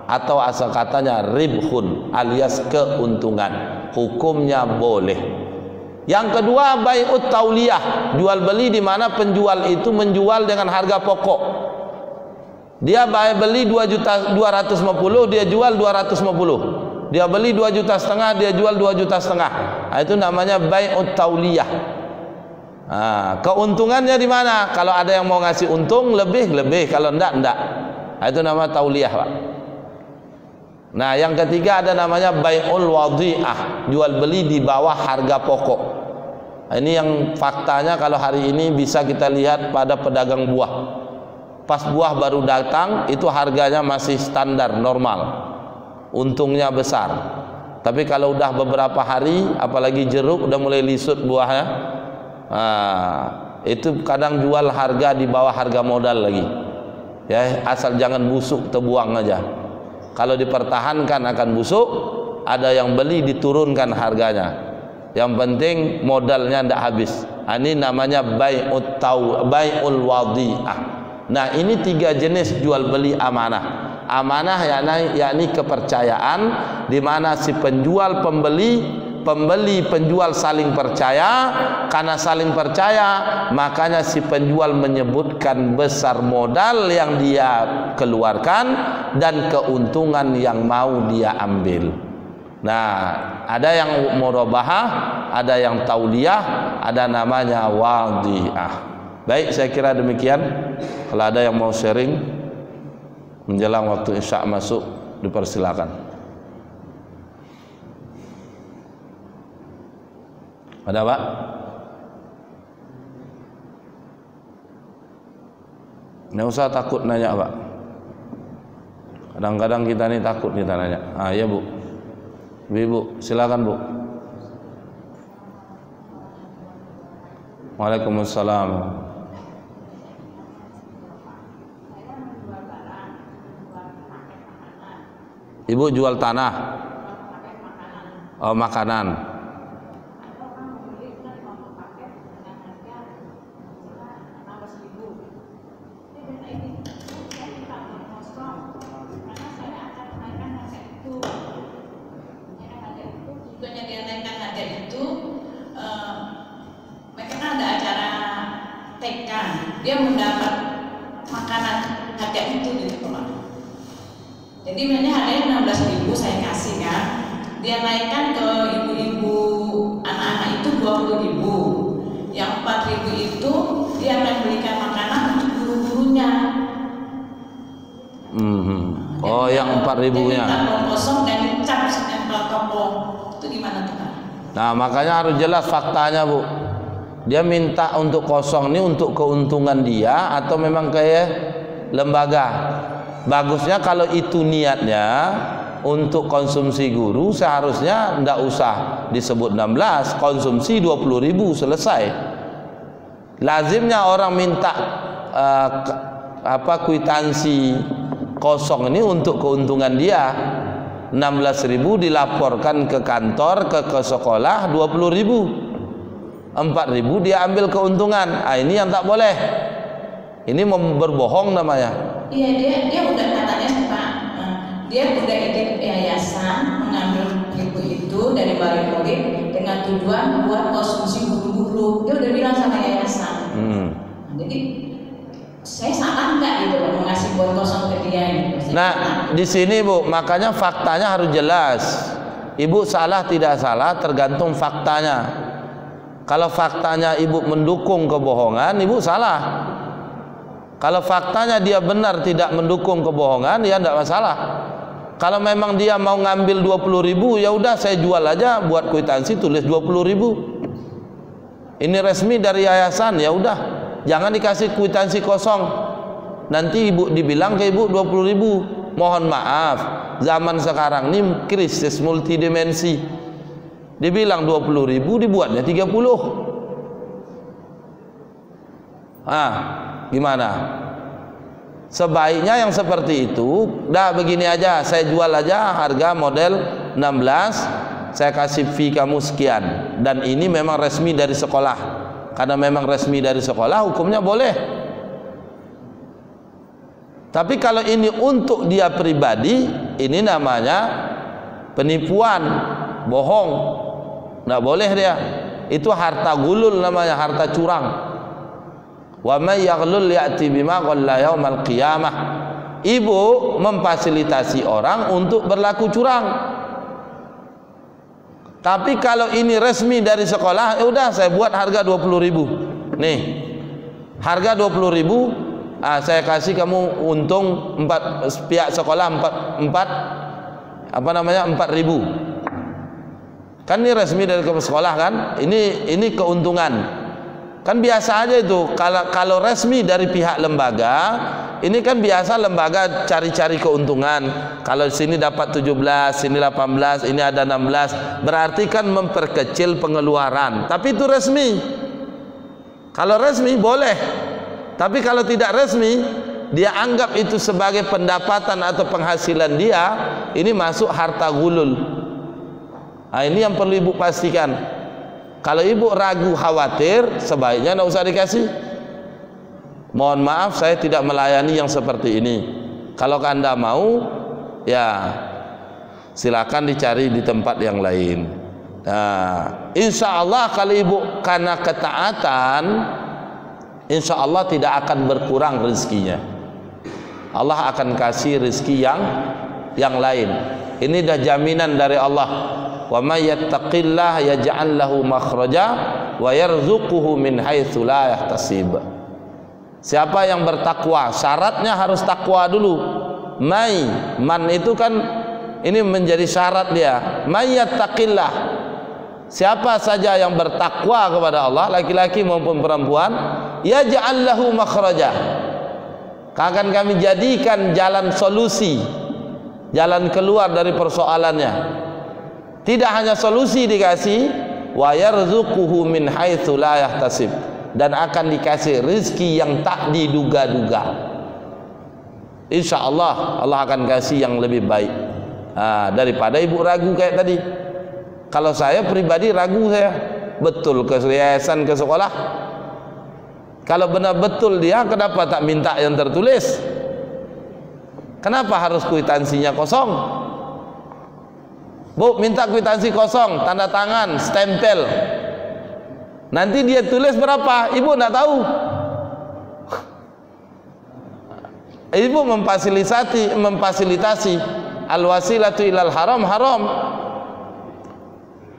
atau asal katanya ribhun alias keuntungan. Hukumnya boleh. Yang kedua, bai'ut tauliyah, jual beli di mana penjual itu menjual dengan harga pokok. Dia beli 2,250 juta, dia jual 250. Dia beli 2,5 juta, dia jual 2,5 juta. Nah, itu namanya bai'ut tauliyah. Nah, keuntungannya di mana? Kalau ada yang mau ngasih untung lebih, kalau enggak. Nah, itu nama tauliyah, Pak. Nah, yang ketiga ada namanya bai'ul wadhi'ah, jual beli di bawah harga pokok. Nah, ini yang faktanya kalau hari ini bisa kita lihat pada pedagang buah. Pas buah baru datang itu harganya masih standar normal, untungnya besar. Tapi kalau udah beberapa hari, apalagi jeruk udah mulai lisut buahnya, itu kadang jual harga di bawah harga modal lagi. Ya, asal jangan busuk, terbuang aja. Kalau dipertahankan akan busuk, ada yang beli diturunkan harganya. Yang penting modalnya tidak habis. Ini namanya bai'ul wadhi'ah. Nah, ini 3 jenis jual beli amanah. Amanah yakni kepercayaan, di mana si penjual pembeli penjual saling percaya. Karena saling percaya, makanya si penjual menyebutkan besar modal yang dia keluarkan dan keuntungan yang mau dia ambil. Nah, ada yang murabahah, ada yang tauliyah, ada namanya wadhi'ah. Baik, saya kira demikian. Kalau ada yang mau sharing menjelang waktu isya masuk, dipersilakan. Ada, Pak? Nggak usah takut nanya, Pak. Kadang-kadang kita ini takut kita nanya. Ya, Bu. Ibu, silakan, Bu. Waalaikumsalam. Ibu jual tanah. Oh, makanan. Dia mendapat makanan harga itu gitu Pak. Jadi sebenarnya harganya 16.000 saya kasih kan. Dia naikkan ke ibu-ibu anak-anak itu 20.000. Yang 4.000 itu dia akan belikan makanan untuk guru-gurunya. Oh, yang 4.000-nya. Jadi kosong dan dicap stempel toko. Itu gimana tuh Pak? Nah, makanya harus jelas faktanya, Bu. Dia minta untuk kosong ini untuk keuntungan dia atau memang kayak lembaga. Bagusnya kalau itu niatnya untuk konsumsi guru, seharusnya tidak usah disebut 16, konsumsi 20.000 selesai. Lazimnya orang minta kwitansi kosong ini untuk keuntungan dia. 16.000 dilaporkan ke kantor, ke sekolah 20.000. 4.000 dia ambil keuntungan. Ini yang tak boleh. Ini berbohong namanya. Iya, dia udah katanya Pak, dia udah izin yayasan mengambil buku itu dari balik murid dengan tujuan buat konsumsi guru-guru. Dia udah bilang sama yayasan. Jadi saya salah nggak gitu loh mengasih bon kosong ke dia gitu. Nah, di sini Bu, makanya faktanya harus jelas. Ibu salah tidak salah tergantung faktanya. Kalau faktanya ibu mendukung kebohongan, ibu salah. Kalau faktanya dia benar tidak mendukung kebohongan, ya tidak masalah. Kalau memang dia mau ngambil 20.000, ya udah saya jual aja, buat kwitansi tulis 20.000. Ini resmi dari yayasan, ya udah. Jangan dikasih kwitansi kosong. Nanti ibu dibilang ke ibu 20.000. Mohon maaf, zaman sekarang ini krisis multidimensi. Dibilang 20.000, dibuatnya 30. Gimana? Sebaiknya yang seperti itu, dah begini aja, saya jual aja harga model 16, saya kasih fee kamu sekian, dan ini memang resmi dari sekolah. Karena memang resmi dari sekolah, hukumnya boleh. Tapi kalau ini untuk dia pribadi, ini namanya penipuan, bohong, nggak boleh dia. Itu harta gulul namanya, harta curang. Wa may yaghlul ya'ti bima ghalla yaumal qiyamah. Ibu memfasilitasi orang untuk berlaku curang. Tapi kalau ini resmi dari sekolah, ya udah saya buat harga 20.000. Nih, harga 20.000, saya kasih kamu untung 4, pihak sekolah 4.000. Kan ini resmi dari sekolah kan? Ini keuntungan. Kan biasa aja itu. Kalau resmi dari pihak lembaga, ini kan biasa lembaga cari-cari keuntungan. Kalau sini dapat 17, sini 18, ini ada 16, berarti kan memperkecil pengeluaran. Tapi itu resmi. Kalau resmi boleh. Tapi kalau tidak resmi, dia anggap itu sebagai pendapatan atau penghasilan dia, ini masuk harta gulul. Ini yang perlu ibu pastikan. Kalau ibu ragu, khawatir, sebaiknya tidak usah dikasih. Mohon maaf, saya tidak melayani yang seperti ini. Kalau Anda mau, ya silakan dicari di tempat yang lain. Nah, insya Allah kalau ibu karena ketaatan, insya Allah tidak akan berkurang rezekinya. Allah akan kasih rezeki yang lain. Ini dah jaminan dari Allah. Wa may yattaqillah yaj'al lahu makhraja wa yarzuquhu min haitsu la yahtasib. Siapa yang bertakwa, syaratnya harus takwa dulu. Man itu kan ini menjadi syarat dia. May yattaqillah. Siapa saja yang bertakwa kepada Allah, laki-laki maupun perempuan, yaj'al lahu makhraja. Akan kami jadikan jalan solusi, jalan keluar dari persoalannya. Tidak hanya solusi dikasih, wa yarzuquhu min haitsu la yahtasib, dan akan dikasih rezeki yang tak diduga-duga. Insyaallah Allah akan kasih yang lebih baik daripada ibu ragu kayak tadi. Kalau saya pribadi ragu, saya betul ke yayasan, ke sekolah. Kalau benar betul dia, kenapa tak minta yang tertulis? Kenapa harus kwitansinya kosong? Bu, minta kwitansi kosong, tanda tangan, stempel. Nanti dia tulis berapa, ibu tidak tahu. Ibu memfasilitasi al-wasilatu ilal haram, haram.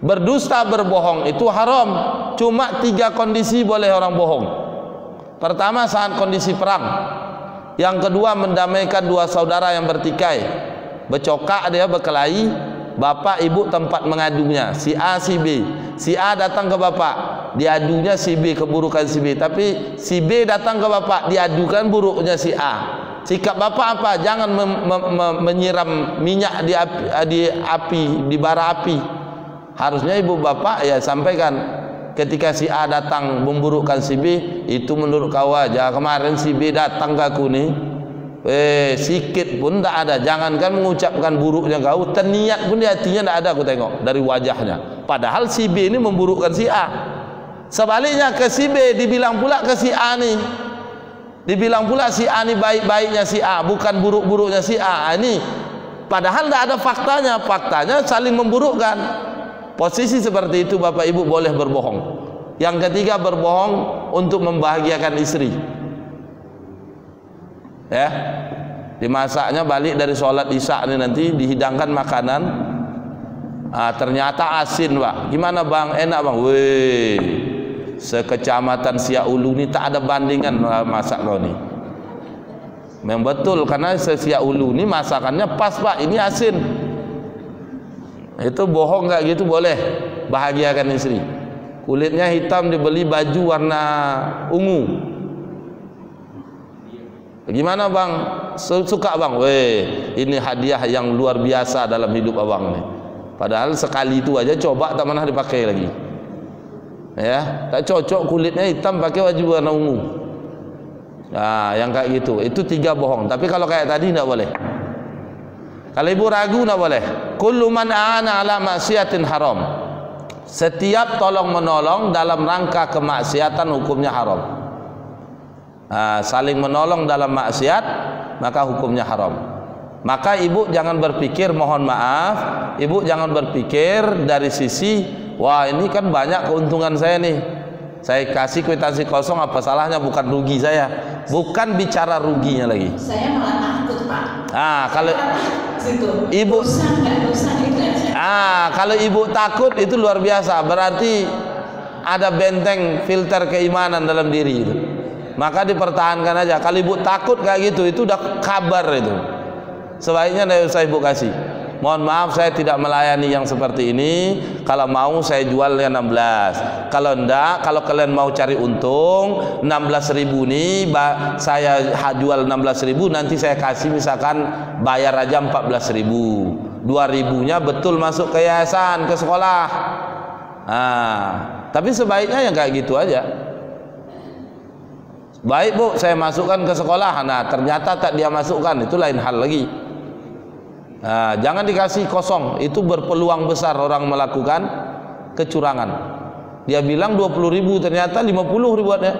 Berdusta, berbohong itu haram. Cuma 3 kondisi boleh orang bohong. Pertama, saat kondisi perang. Yang kedua, mendamaikan 2 saudara yang bertikai. Bercokak dia, berkelahi. Bapak ibu tempat mengadunya, si A si B. Si A datang ke bapak, diadunya si B keburukan si B. Tapi si B datang ke bapak, diadukan buruknya si A. Sikap bapak apa? Jangan menyiram minyak di bara api. Harusnya ibu bapak ya sampaikan, ketika si A datang memburukkan si B, itu menurut kau aja, kemarin si B datang ke aku nih, Sikit pun tak ada. Jangankan mengucapkan buruknya kau, terniat pun di hatinya tak ada, aku tengok dari wajahnya. Padahal si B ini memburukkan si A. Sebaliknya ke si B dibilang pula ke si A nih, dibilang pula si A nih baik-baiknya si A, bukan buruk-buruknya si A. Ini padahal tak ada faktanya. Faktanya saling memburukkan. Posisi seperti itu Bapak Ibu boleh berbohong. Yang ketiga, berbohong untuk membahagiakan istri. Ya, dimasaknya balik dari sholat isya nih, nanti dihidangkan makanan, ternyata asin Pak. Gimana Bang? Enak Bang? Weh, sekecamatan Siak Ulu ini tak ada bandingan masak kau nih. Memang betul, karena Siak Ulu ini masakannya pas Pak, ini asin. Itu bohong kayak gitu boleh, bahagiakan istri. Kulitnya hitam dibeli baju warna ungu. Gimana Bang? Suka Bang? Weh, ini hadiah yang luar biasa dalam hidup abang nih. Padahal sekali itu aja coba tak pernah dipakai lagi. Ya, tak cocok kulitnya hitam pakai baju warna ungu. Nah, yang kayak gitu, itu 3 bohong. Tapi kalau kayak tadi tidak boleh. Kalau ibu ragu tidak boleh. Kullu man aana ala maksiatin haram. Setiap tolong menolong dalam rangka kemaksiatan hukumnya haram. Saling menolong dalam maksiat maka hukumnya haram. Maka ibu jangan berpikir, mohon maaf, ibu jangan berpikir dari sisi wah ini kan banyak keuntungan saya nih, saya kasih kwitansi kosong, apa salahnya, bukan rugi saya. Bukan bicara ruginya lagi. Saya malah takut Pak. Kalau ibu kalau ibu takut itu luar biasa, berarti ada benteng filter keimanan dalam diri itu. Maka dipertahankan aja. Kalau ibu takut kayak gitu, itu udah kabar itu. Sebaiknya tidak usah ibu kasih. Mohon maaf saya tidak melayani yang seperti ini. Kalau mau saya jualnya 16. Kalau enggak, kalau kalian mau cari untung 16.000 nih, saya jual 16.000, nanti saya kasih misalkan bayar aja 14.000. 2.000-nya betul masuk ke yayasan, ke sekolah. Tapi sebaiknya yang kayak gitu aja. Baik Bu, saya masukkan ke sekolah. Nah, ternyata tak dia masukkan, itu lain hal lagi. Jangan dikasih kosong, itu berpeluang besar orang melakukan kecurangan. Dia bilang 20.000, ternyata 50.000 ada.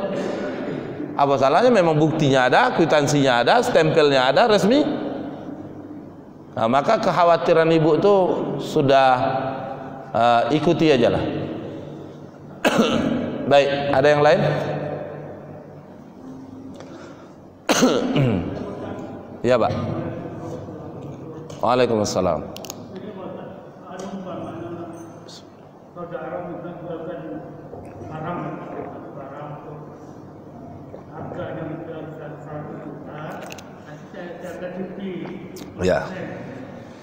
Apa salahnya? Memang buktinya ada, kwitansinya ada, stempelnya ada, resmi. Maka kekhawatiran ibu itu sudah ikuti aja lah. Baik, ada yang lain? Ya Pak. Waalaikumsalam. Ya.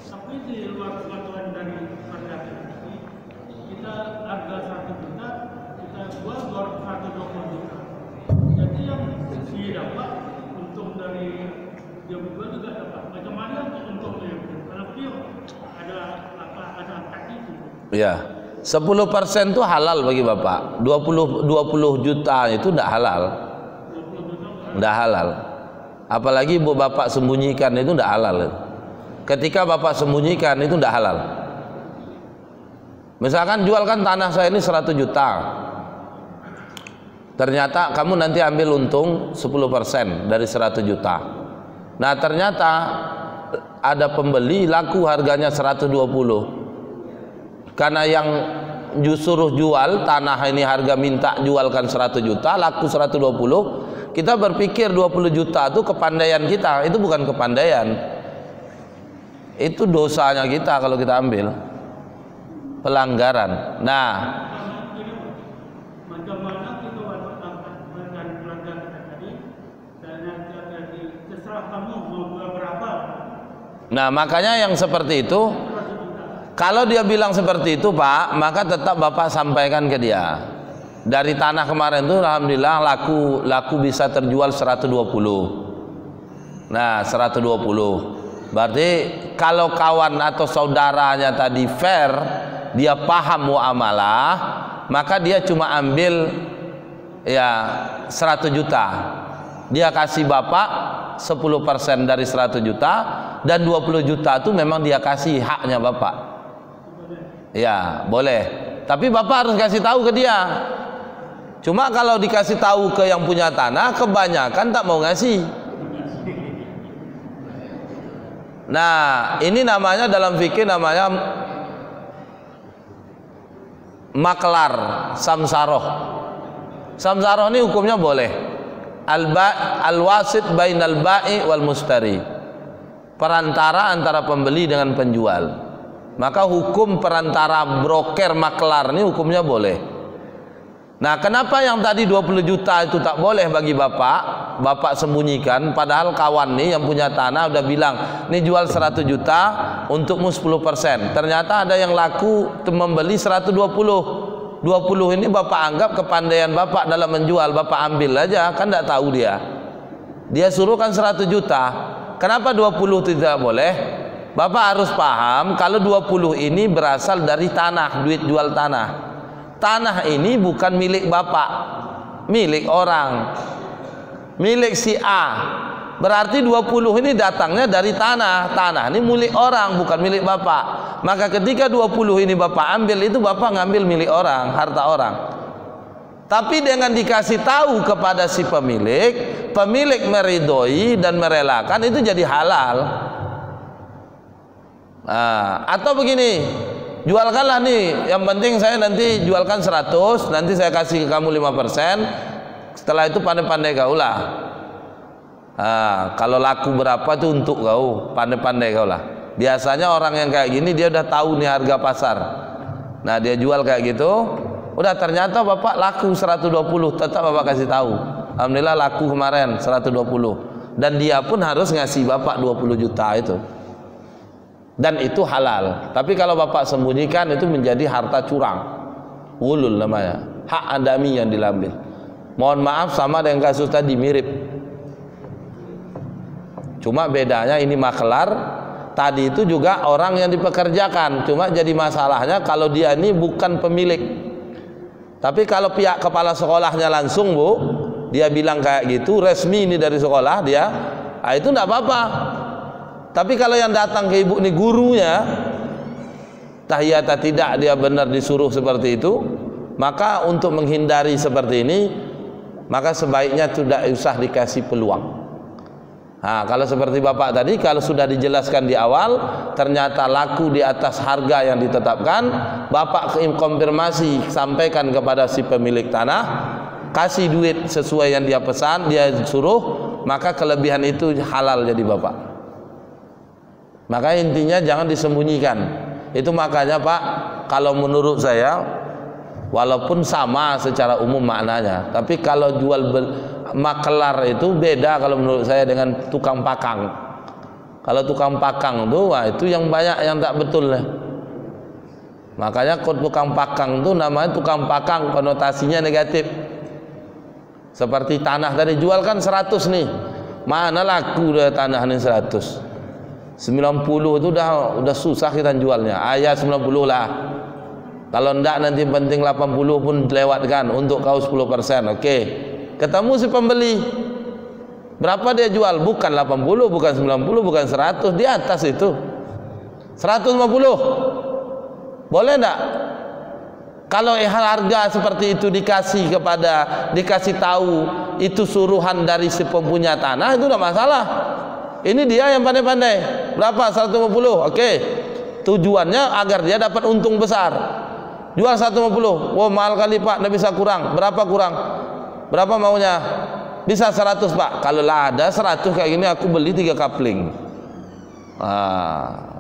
Tapi di luar ketentuan dari perdagangan ini, kita harga 1 juta, kita jual 120 juta. Jadi yang didapat untung dari dia jual juga dapat. Macam mana untuk kalau dia ada angkat itu? Ya. 10% itu halal bagi Bapak. 20 juta itu tidak halal. Tidak halal. Apalagi ibu bapak sembunyikan, itu tidak halal. Ketika bapak sembunyikan itu tidak halal. Misalkan jualkan tanah saya ini 100 juta, ternyata kamu nanti ambil untung 10% dari 100 juta. Nah ternyata ada pembeli, laku harganya 120. Karena yang suruh jual tanah ini harga minta jualkan 100 juta, laku 120. Kita berpikir 20 juta itu kepandaian kita. Itu bukan kepandaian, itu dosanya kita kalau kita ambil, pelanggaran. Nah, bagaimana kita melakukan pelanggaran tadi dan terserah kamu mau berapa. Nah makanya yang seperti itu, kalau dia bilang seperti itu Pak, maka tetap Bapak sampaikan ke dia. Dari tanah kemarin itu alhamdulillah laku bisa terjual 120. Nah 120 berarti kalau kawan atau saudaranya tadi fair, dia paham muamalah, maka dia cuma ambil ya 100 juta, dia kasih Bapak 10% dari 100 juta dan 20 juta itu memang dia kasih haknya Bapak. Ya, boleh. Tapi Bapak harus kasih tahu ke dia. Cuma kalau dikasih tahu ke yang punya tanah, kebanyakan tak mau ngasih. Nah, ini namanya dalam fikih namanya maklar samsaroh. Samsaroh ini hukumnya boleh. Al-wasit bainal ba'i wal mustari. Perantara antara pembeli dengan penjual. Maka hukum perantara broker maklar ini hukumnya boleh. Nah, kenapa yang tadi 20 juta itu tak boleh bagi Bapak? Bapak sembunyikan, padahal kawan nih yang punya tanah udah bilang, nih jual 100 juta untukmu 10%. Ternyata ada yang laku membeli 120. 20 ini Bapak anggap kepandaian Bapak dalam menjual, Bapak ambil aja, kan tidak tahu dia. Dia suruh kan 100 juta. Kenapa 20 tidak boleh? Bapak harus paham kalau 20 ini berasal dari tanah, duit jual tanah. Tanah ini bukan milik Bapak, milik orang, milik si A. Berarti 20 ini datangnya dari tanah. Tanah ini milik orang, bukan milik Bapak. Maka ketika 20 ini Bapak ambil, itu Bapak ngambil milik orang, harta orang. Tapi dengan dikasih tahu kepada si pemilik, pemilik meridhoi dan merelakan, itu jadi halal. Nah, atau begini, jualkanlah nih, yang penting saya nanti jualkan 100, nanti saya kasih ke kamu 5%, setelah itu pandai-pandai kau lah. Nah, kalau laku berapa itu untuk kau, pandai-pandai kau lah. Biasanya orang yang kayak gini dia udah tahu nih harga pasar. Nah, dia jual kayak gitu, udah ternyata Bapak laku 120, tetap Bapak kasih tahu. Alhamdulillah laku kemarin 120. Dan dia pun harus ngasih Bapak 20 juta itu. Dan itu halal. Tapi kalau Bapak sembunyikan, itu menjadi harta curang, ghulul namanya, hak adami yang diambil. Mohon maaf, sama dengan kasus tadi, mirip. Cuma bedanya ini maklar, tadi itu juga orang yang dipekerjakan. Cuma jadi masalahnya kalau dia ini bukan pemilik. Tapi kalau pihak kepala sekolahnya langsung, Bu, dia bilang kayak gitu, resmi ini dari sekolah dia, nah itu enggak apa-apa. Tapi kalau yang datang ke ibu ini gurunya, tahiyata tidak, dia benar disuruh seperti itu, maka untuk menghindari seperti ini, maka sebaiknya tidak usah dikasih peluang. Nah, kalau seperti Bapak tadi, kalau sudah dijelaskan di awal, ternyata laku di atas harga yang ditetapkan, Bapak konfirmasi, sampaikan kepada si pemilik tanah, kasih duit sesuai yang dia pesan, dia suruh, maka kelebihan itu halal jadi Bapak. Maka intinya jangan disembunyikan. Itu makanya Pak, kalau menurut saya, walaupun sama secara umum maknanya, tapi kalau jual maklar itu beda kalau menurut saya dengan tukang pakang. Kalau tukang pakang itu, wah itu yang banyak yang tak betul. Makanya tukang pakang itu namanya tukang pakang, konotasinya negatif. Seperti tanah tadi, jualkan 100 nih, mana laku udah tanah ini 100. 90 itu udah susah kita jualnya. Ayat 90 lah. Kalau enggak nanti penting 80 pun lewatkan untuk kau 10%. Oke. Ketemu si pembeli. Berapa dia jual? Bukan 80, bukan 90, bukan 100, di atas itu. 150. Boleh enggak? Kalau harga seperti itu dikasih tahu itu suruhan dari si pempunya tanah, itu enggak masalah. Ini dia yang pandai-pandai. Berapa? 150. Oke. Tujuannya agar dia dapat untung besar. Jual 150. Wah, mahal kali Pak, enggak bisa kurang. Berapa kurang? Berapa maunya? Bisa 100 Pak. Kalau lah ada 100 kayak gini, aku beli 3 kapling.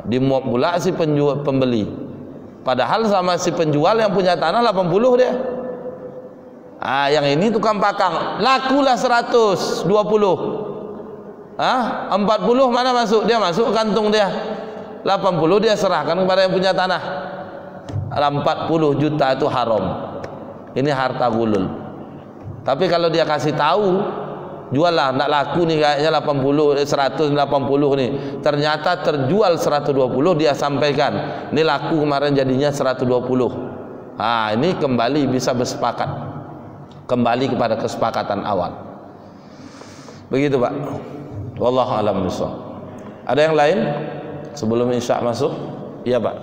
Dimuap pula si pembeli. Padahal sama si penjual yang punya tanah 80 dia. Yang ini tukang pakang. Lakulah 120. 40 mana masuk? Dia masuk kantung dia. 80 dia serahkan kepada yang punya tanah. 40 juta itu haram. Ini harta gulul. Tapi kalau dia kasih tahu, juallah, nak laku nih kayaknya 180 nih. Ternyata terjual 120, dia sampaikan. Ini laku kemarin jadinya 120. Ini kembali bisa bersepakat. Kembali kepada kesepakatan awal. Begitu Pak. Wallahu a'lam bishawab. Ada yang lain sebelum Isya masuk? Iya Pak.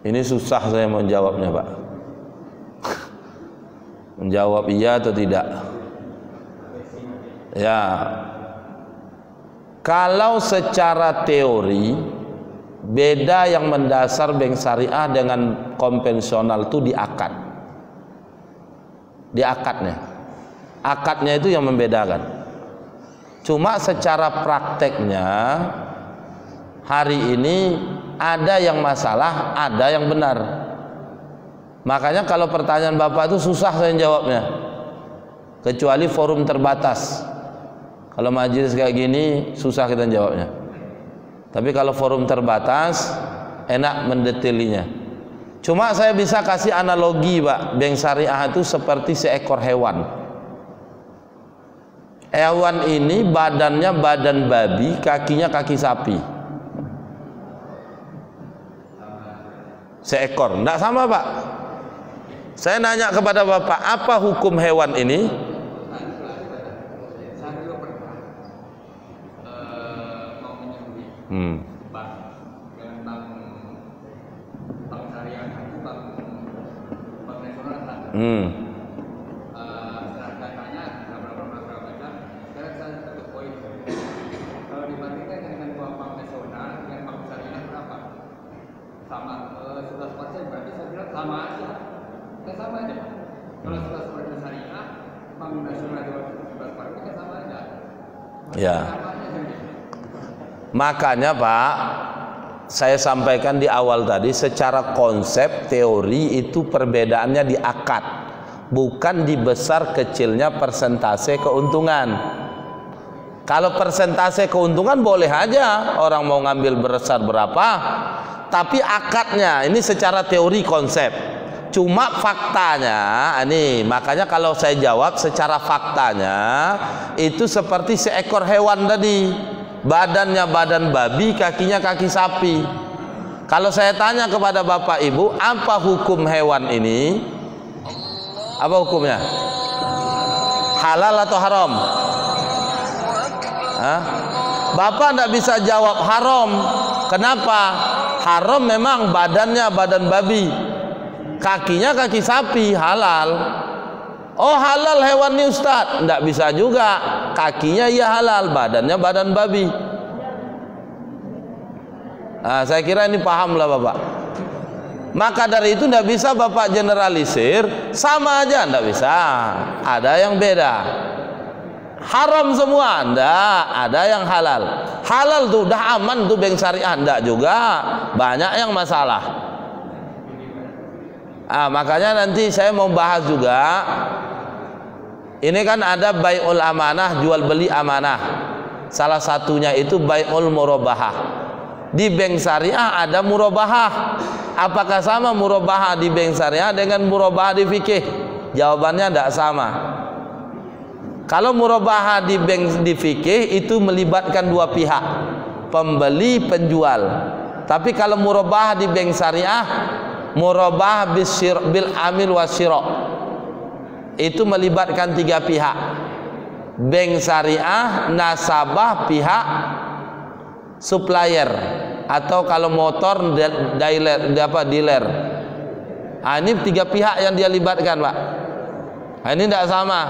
Ini susah saya menjawabnya Pak. Menjawab iya atau tidak. Ya, kalau secara teori beda yang mendasar bank syariah dengan konvensional itu di akad. Di akadnya. Akadnya itu yang membedakan. Cuma secara prakteknya hari ini ada yang masalah, ada yang benar. Makanya kalau pertanyaan Bapak itu susah saya jawabnya. Kecuali forum terbatas. Kalau majelis kayak gini susah kita jawabnya. Tapi kalau forum terbatas enak mendetailinya. Cuma saya bisa kasih analogi Pak, bank syariah itu seperti seekor hewan. Hewan ini badannya badan babi, kakinya kaki sapi. Seekor, enggak sama Pak. Saya nanya kepada Bapak, apa hukum hewan ini? Kalau dibandingkan dengan bank nasional dengan bank syariah berapa? Sama 11% berarti saya bilang sama aja. Sama aja. Kalau 11% syariah, bank nasional 11% sama aja. Ya. Makanya Pak, saya sampaikan di awal tadi, secara konsep teori itu perbedaannya di akad, bukan di besar kecilnya persentase keuntungan. Kalau persentase keuntungan boleh aja orang mau ngambil besar berapa, tapi akadnya ini secara teori konsep. Cuma faktanya, ini makanya kalau saya jawab secara faktanya itu seperti seekor hewan tadi. Badannya badan babi, kakinya kaki sapi. Kalau saya tanya kepada Bapak Ibu, apa hukum hewan ini? Apa hukumnya? Halal atau haram? Hah? Bapak tidak bisa jawab haram. Kenapa? Haram memang badannya badan babi, kakinya kaki sapi. Halal. Oh halal hewan ini Ustaz? Tidak bisa juga. Kakinya ya halal, badannya badan babi. Nah, saya kira ini paham lah Bapak. Maka dari itu tidak bisa Bapak generalisir sama aja, tidak bisa. Ada yang beda. Haram semua, enggak. Ada yang halal. Halal tuh udah aman tuh bank syariah, enggak juga. Banyak yang masalah. Makanya nanti saya mau bahas juga. Ini kan ada bai'ul amanah, jual beli amanah. Salah satunya itu bai'ul murabahah. Di bank syariah ada murabahah. Apakah sama murabahah di bank syariah dengan murabahah di fikih? Jawabannya tidak sama. Kalau murabahah di bank di fikih itu melibatkan dua pihak, pembeli penjual. Tapi kalau murabahah di bank syariah, murabahah bil amil wasyira, itu melibatkan tiga pihak. Bank syariah, nasabah, pihak supplier, atau kalau motor dealer. Ini tiga pihak yang dia libatkan Pak. Ini tidak sama.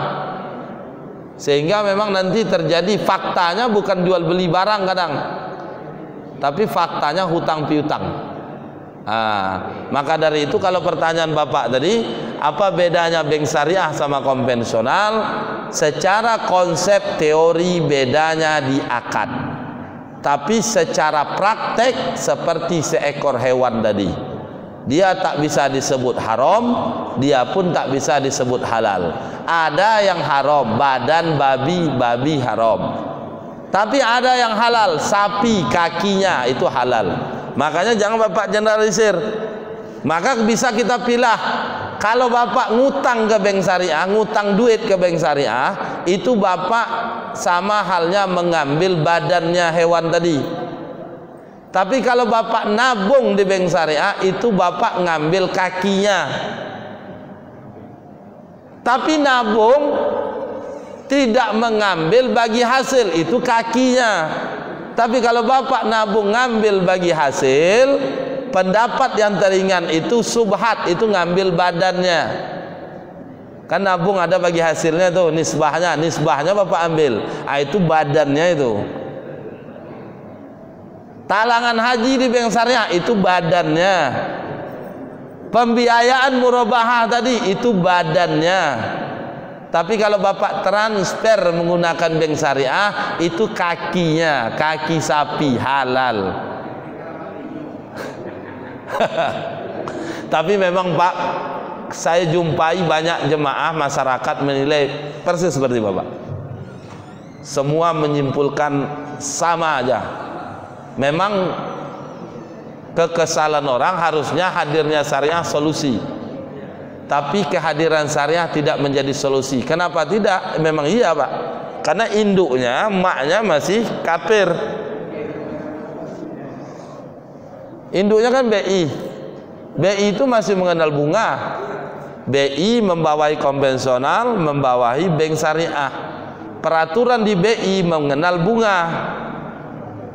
Sehingga memang nanti terjadi faktanya bukan jual beli barang kadang, tapi faktanya hutang piutang. Maka dari itu kalau pertanyaan Bapak tadi, apa bedanya bank syariah sama konvensional? Secara konsep teori bedanya di akad, tapi secara praktek seperti seekor hewan tadi. Dia tak bisa disebut haram, dia pun tak bisa disebut halal. Ada yang haram, badan babi haram. Tapi ada yang halal, sapi kakinya itu halal. Makanya jangan Bapak generalisir. Maka bisa kita pilih. Kalau Bapak ngutang ke bank syariah, ngutang duit ke bank syariah, itu Bapak sama halnya mengambil badannya hewan tadi. Tapi kalau Bapak nabung di bank syariah, itu Bapak ngambil kakinya. Tapi nabung tidak mengambil bagi hasil, itu kakinya. Tapi kalau bapak nabung ngambil bagi hasil, pendapat yang teringan itu subhat, itu ngambil badannya. Kan nabung ada bagi hasilnya tuh, nisbahnya bapak ambil, itu badannya itu. Talangan haji di bank syariah itu badannya. Pembiayaan murabahah tadi itu badannya. Tapi kalau bapak transfer menggunakan bank syariah itu kakinya, kaki sapi halal. Tapi memang Pak, saya jumpai banyak jemaah masyarakat menilai persis seperti bapak. Semua menyimpulkan sama aja. Memang kekesalan orang harusnya hadirnya syariah solusi. Tapi kehadiran syariah tidak menjadi solusi. Kenapa tidak? Memang iya Pak. Karena induknya, maknya masih kafir. Induknya kan BI. BI itu masih mengenal bunga. BI membawahi konvensional, membawahi bank syariah. Peraturan di BI mengenal bunga.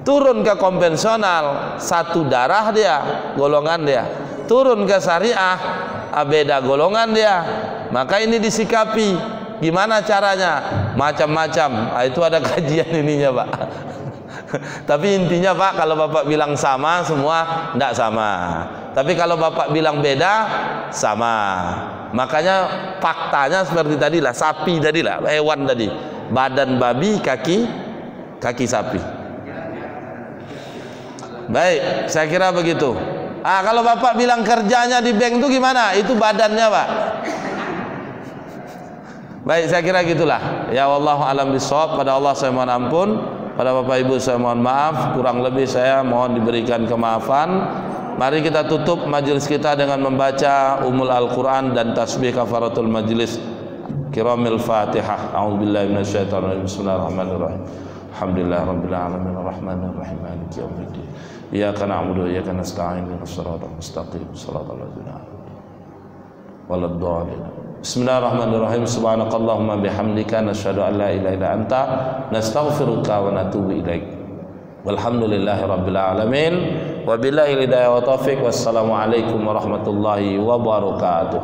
Turun ke konvensional, satu darah dia, golongan dia. Turun ke syariah, beda golongan dia. Maka ini disikapi. Gimana caranya? Macam-macam. Itu ada kajian ininya Pak. Tapi intinya Pak, kalau bapak bilang sama, semua tidak sama. Tapi kalau bapak bilang beda, sama. Makanya faktanya seperti tadilah, sapi tadilah, hewan tadi, badan babi, kaki sapi. Baik, saya kira begitu. Kalau bapak bilang kerjanya di bank itu gimana? Itu badannya Pak. Baik, saya kira gitulah. Ya wallahu alam bisawab. Pada Allah saya mohon ampun, pada bapak ibu saya mohon maaf, kurang lebih saya mohon diberikan kemaafan. Mari kita tutup majelis kita dengan membaca Ummul Al-Quran dan tasbih kafaratul majlis. Kiramil Fatihah. A'udzubillahi minasyaitonir rajim. Bismillahirrahmanirrahim. Alhamdulillah rabbil alamin arrahmanir rahim maliki yaumiddin. Iyyaka na'budu wa iyyaka nasta'in ihdinas siratal mustaqim siratal ladzina an'amta 'alaihim. Bismillahirrahmanirrahim. Subhanakallahumma bihamdika nasyhadu an la ilaha illa anta nastaghfiruka wa natubu ilaik. Walhamdulillahi rabbil alamin. Wabillahi hidayah wa taufiq. Wassalamu alaikum warahmatullahi wabarakatuh.